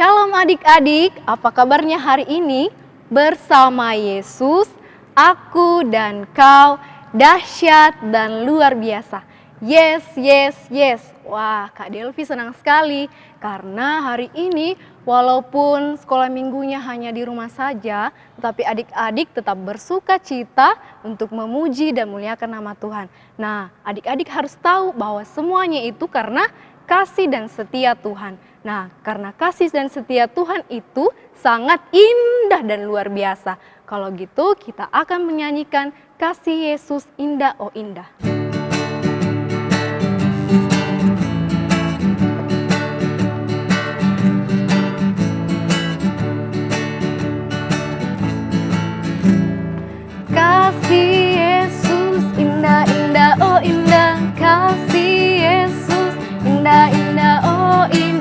Shalom adik-adik, apa kabarnya hari ini? Bersama Yesus, aku dan kau dahsyat dan luar biasa. Yes, yes, yes. Wah, Kak Delvi senang sekali karena hari ini walaupun sekolah minggunya hanya di rumah saja, tetapi adik-adik tetap bersuka cita untuk memuji dan muliakan nama Tuhan. Nah, adik-adik harus tahu bahwa semuanya itu karena kasih dan setia Tuhan. Nah, karena kasih dan setia Tuhan itu sangat indah dan luar biasa. Kalau gitu, kita akan menyanyikan Kasih Yesus Indah Oh Indah. Kasih Yesus indah, indah, oh indah. Kasih Yesus indah, indah, oh indah.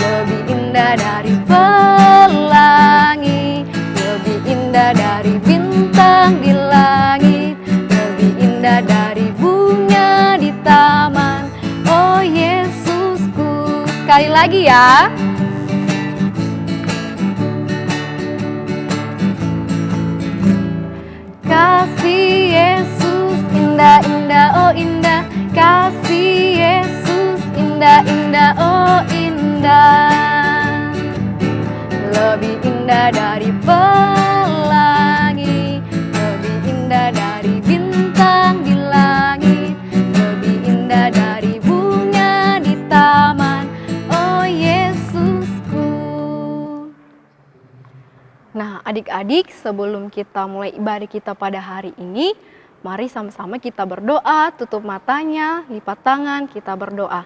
Lebih indah dari pelangi, lebih indah dari bintang di langit, lebih indah dari bunga di taman. Oh Yesusku. Sekali lagi ya. Kasih Yesus indah, indah, oh indah. Kasih Yesus indah, indah, oh indah. Lebih indah dari pelangi, lebih indah dari bintang di langit, lebih indah dari bunga di taman. Oh Yesusku. Nah, adik-adik, sebelum kita mulai ibadah kita pada hari ini, mari sama-sama kita berdoa, tutup matanya, lipat tangan, kita berdoa.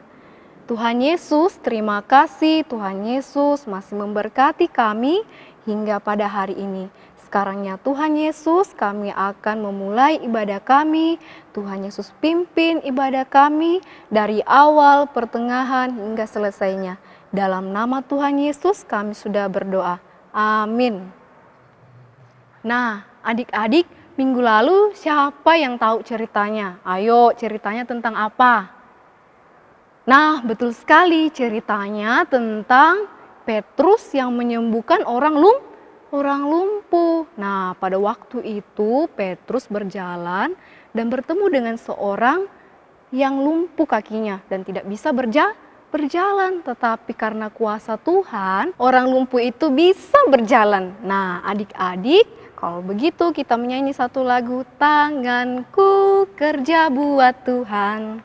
Tuhan Yesus, terima kasih Tuhan Yesus masih memberkati kami hingga pada hari ini. Sekarangnya Tuhan Yesus, kami akan memulai ibadah kami. Tuhan Yesus pimpin ibadah kami dari awal, pertengahan, hingga selesainya. Dalam nama Tuhan Yesus kami sudah berdoa. Amin. Nah, adik-adik, minggu lalu siapa yang tahu ceritanya? Ayo, ceritanya tentang apa? Nah, betul sekali, ceritanya tentang Petrus yang menyembuhkan orang lumpuh. Nah, pada waktu itu Petrus berjalan dan bertemu dengan seorang yang lumpuh kakinya dan tidak bisa berjalan, tetapi karena kuasa Tuhan, orang lumpuh itu bisa berjalan. Nah, adik-adik, kalau begitu kita menyanyi satu lagu, Tanganku Kerja Buat Tuhan.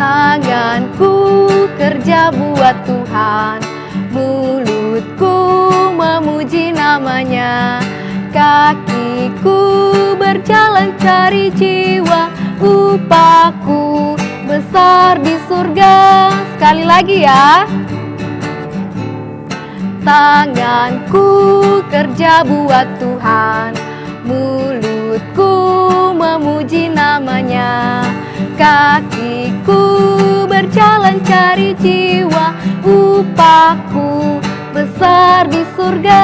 Tanganku kerja buat Tuhan, mulutku memuji namanya, kakiku berjalan cari jiwa, upahku besar di surga. Sekali lagi ya. Tanganku kerja buat Tuhan, mulutku memuji namanya, kakiku berjalan cari jiwa, upahku besar di surga.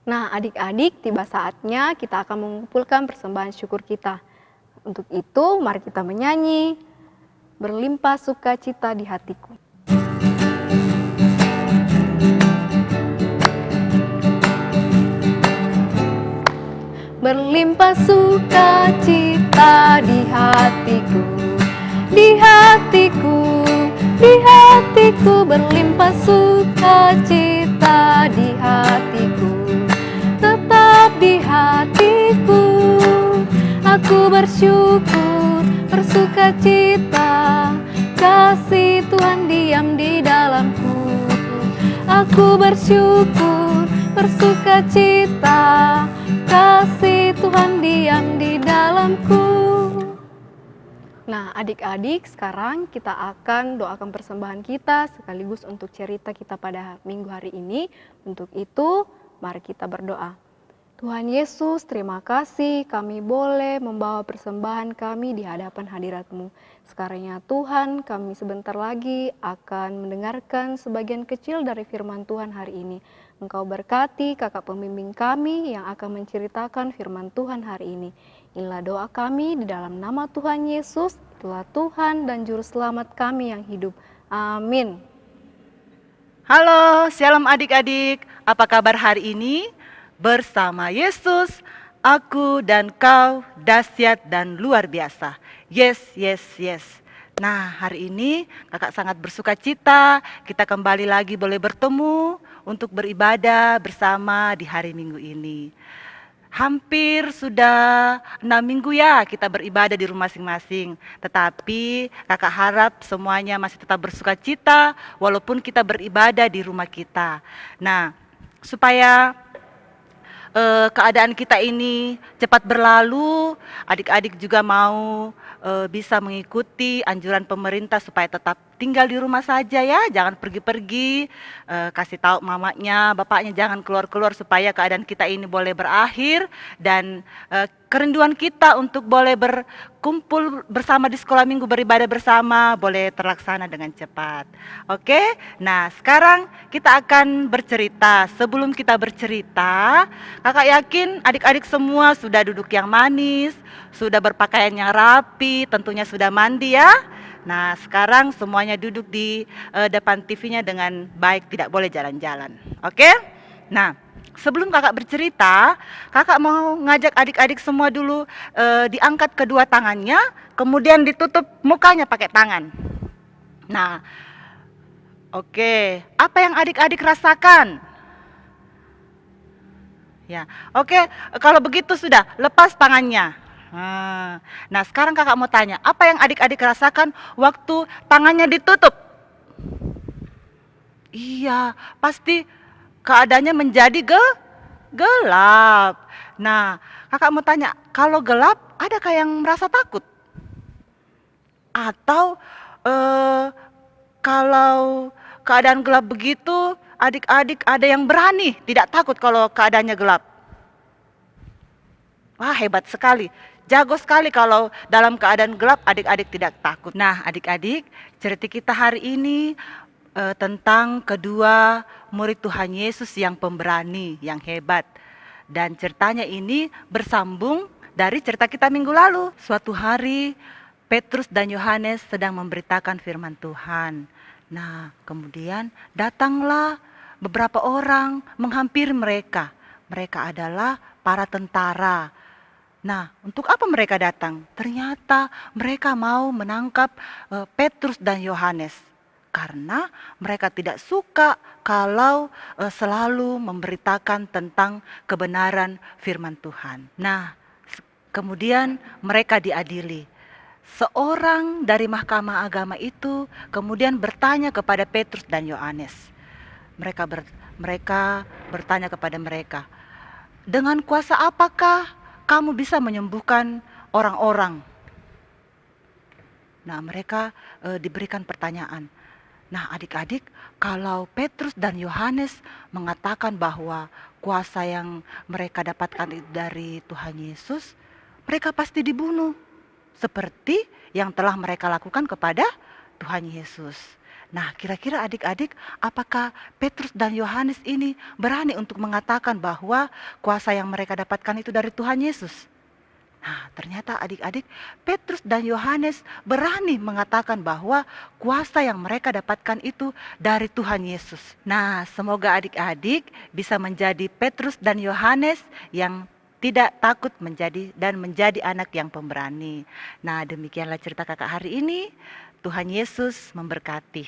Nah, adik-adik, tiba saatnya kita akan mengumpulkan persembahan syukur kita. Untuk itu, mari kita menyanyi Berlimpah Sukacita di Hatiku. Berlimpah sukacita di hatiku, di hatiku, di hatiku. Berlimpah sukacita di hatiku, tetap di hatiku. Aku bersyukur, bersukacita, kasih Tuhan diam di dalamku. Aku bersyukur, bersukacita, kasih Tuhan diam di dalamku. Nah, adik-adik, sekarang kita akan doakan persembahan kita sekaligus untuk cerita kita pada minggu hari ini. Untuk itu, mari kita berdoa. Tuhan Yesus, terima kasih kami boleh membawa persembahan kami di hadapan hadirat-Mu. Sekarangnya Tuhan, kami sebentar lagi akan mendengarkan sebagian kecil dari firman Tuhan hari ini. Engkau berkati kakak pembimbing kami yang akan menceritakan firman Tuhan hari ini. Inilah doa kami di dalam nama Tuhan Yesus, itulah Tuhan dan Juru Selamat kami yang hidup. Amin. Halo, shalom adik-adik. Apa kabar hari ini? Bersama Yesus, aku dan kau dahsyat dan luar biasa. Yes, yes, yes. Nah, hari ini kakak sangat bersuka cita kita kembali lagi boleh bertemu untuk beribadah bersama di hari Minggu ini. Hampir sudah 6 minggu ya kita beribadah di rumah masing-masing. Tetapi kakak harap semuanya masih tetap bersuka cita walaupun kita beribadah di rumah kita. Nah, supaya keadaan kita ini cepat berlalu, adik-adik juga mau bisa mengikuti anjuran pemerintah supaya tetap tinggal di rumah saja ya, jangan pergi-pergi, kasih tahu mamanya, bapaknya jangan keluar-keluar supaya keadaan kita ini boleh berakhir dan kerinduan kita untuk boleh berkumpul bersama di sekolah minggu beribadah bersama boleh terlaksana dengan cepat. Oke, nah sekarang kita akan bercerita. Sebelum kita bercerita, kakak yakin adik-adik semua sudah duduk yang manis, sudah berpakaian yang rapi, tentunya sudah mandi ya. Nah sekarang semuanya duduk di depan TV-nya dengan baik, tidak boleh jalan-jalan. Oke, nah sebelum kakak bercerita, kakak mau ngajak adik-adik semua dulu diangkat kedua tangannya, kemudian ditutup mukanya pakai tangan. Nah, oke, apa yang adik-adik rasakan? Ya, oke, kalau begitu sudah, lepas tangannya. Nah, sekarang kakak mau tanya, apa yang adik-adik rasakan waktu tangannya ditutup? Iya, pasti keadaannya menjadi gelap. Nah, kakak mau tanya, kalau gelap, adakah yang merasa takut? Atau kalau keadaan gelap begitu, adik-adik ada yang berani, tidak takut kalau keadaannya gelap? Wah, hebat sekali. Jago sekali kalau dalam keadaan gelap adik-adik tidak takut. Nah, adik-adik, cerita kita hari ini tentang kedua murid Tuhan Yesus yang pemberani, yang hebat. Dan ceritanya ini bersambung dari cerita kita minggu lalu. Suatu hari Petrus dan Yohanes sedang memberitakan firman Tuhan. Nah, kemudian datanglah beberapa orang menghampiri mereka. Mereka adalah para tentara. Nah, untuk apa mereka datang? Ternyata mereka mau menangkap Petrus dan Yohanes. Karena mereka tidak suka kalau selalu memberitakan tentang kebenaran firman Tuhan. Nah, kemudian mereka diadili. Seorang dari mahkamah agama itu kemudian bertanya kepada Petrus dan Yohanes. Mereka bertanya kepada mereka, dengan kuasa apakah kamu bisa menyembuhkan orang-orang? Nah, mereka diberikan pertanyaan. Nah, adik-adik, kalau Petrus dan Yohanes mengatakan bahwa kuasa yang mereka dapatkan itu dari Tuhan Yesus, mereka pasti dibunuh. Seperti yang telah mereka lakukan kepada Tuhan Yesus. Nah, kira-kira adik-adik, apakah Petrus dan Yohanes ini berani untuk mengatakan bahwa kuasa yang mereka dapatkan itu dari Tuhan Yesus? Nah, ternyata adik-adik, Petrus dan Yohanes berani mengatakan bahwa kuasa yang mereka dapatkan itu dari Tuhan Yesus. Nah, semoga adik-adik bisa menjadi Petrus dan Yohanes yang tidak takut menjadi anak yang pemberani. Nah, demikianlah cerita kakak hari ini. Tuhan Yesus memberkati.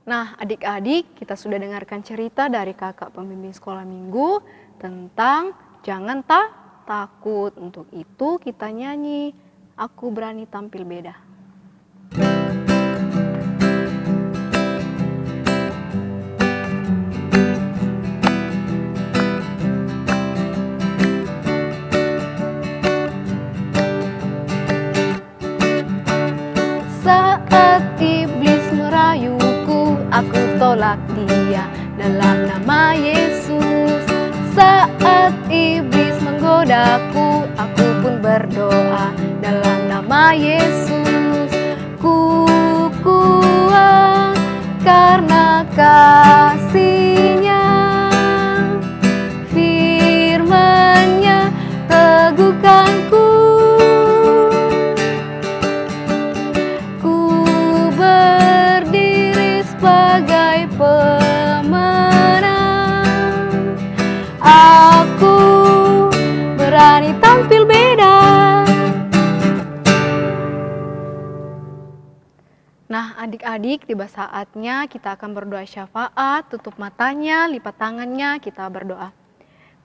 Nah, adik-adik, kita sudah dengarkan cerita dari kakak pembimbing sekolah minggu tentang jangan takut. Untuk itu kita nyanyi, aku berani tampil beda. Saat iblis merayuku, aku tolak dia dalam nama Yesus. Saat iblis menggodaku, aku pun berdoa dalam nama Yesus. Ku kuat karena kasih Aku berani tampil beda. Nah, adik-adik, tiba saatnya kita akan berdoa syafaat, tutup matanya, lipat tangannya, kita berdoa.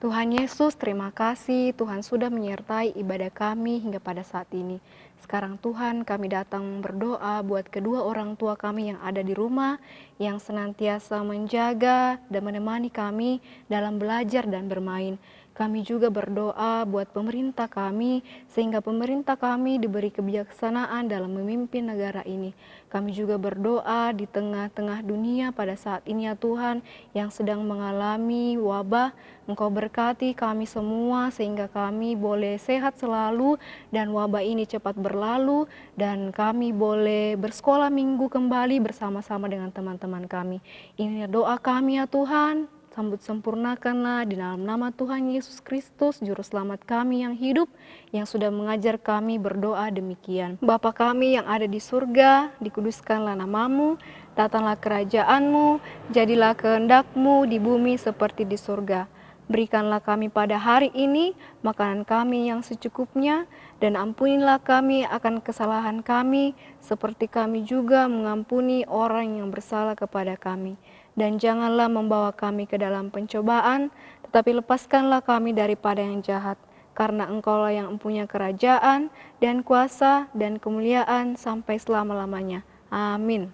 Tuhan Yesus, terima kasih Tuhan sudah menyertai ibadah kami hingga pada saat ini. Sekarang Tuhan, kami datang berdoa buat kedua orang tua kami yang ada di rumah, yang senantiasa menjaga dan menemani kami dalam belajar dan bermain. Kami juga berdoa buat pemerintah kami, sehingga pemerintah kami diberi kebijaksanaan dalam memimpin negara ini. Kami juga berdoa di tengah-tengah dunia pada saat ini ya Tuhan, yang sedang mengalami wabah. Engkau berkati kami semua sehingga kami boleh sehat selalu dan wabah ini cepat berlalu, dan kami boleh bersekolah minggu kembali bersama-sama dengan teman-teman kami. Ini doa kami ya Tuhan. Sambut sempurnakanlah di dalam nama Tuhan Yesus Kristus, Juru Selamat kami yang hidup, yang sudah mengajar kami berdoa demikian. Bapa kami yang ada di surga, dikuduskanlah namamu, datanglah kerajaanmu, jadilah kehendak-Mu di bumi seperti di surga. Berikanlah kami pada hari ini makanan kami yang secukupnya, dan ampunilah kami akan kesalahan kami, seperti kami juga mengampuni orang yang bersalah kepada kami. Dan janganlah membawa kami ke dalam pencobaan, tetapi lepaskanlah kami daripada yang jahat. Karena Engkaulah yang mempunyai kerajaan dan kuasa dan kemuliaan sampai selama-lamanya. Amin.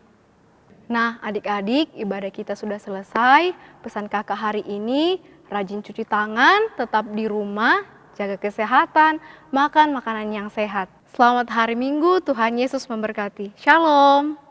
Nah, adik-adik, ibadah kita sudah selesai. Pesan kakak hari ini, rajin cuci tangan, tetap di rumah, jaga kesehatan, makan makanan yang sehat. Selamat hari Minggu, Tuhan Yesus memberkati. Shalom.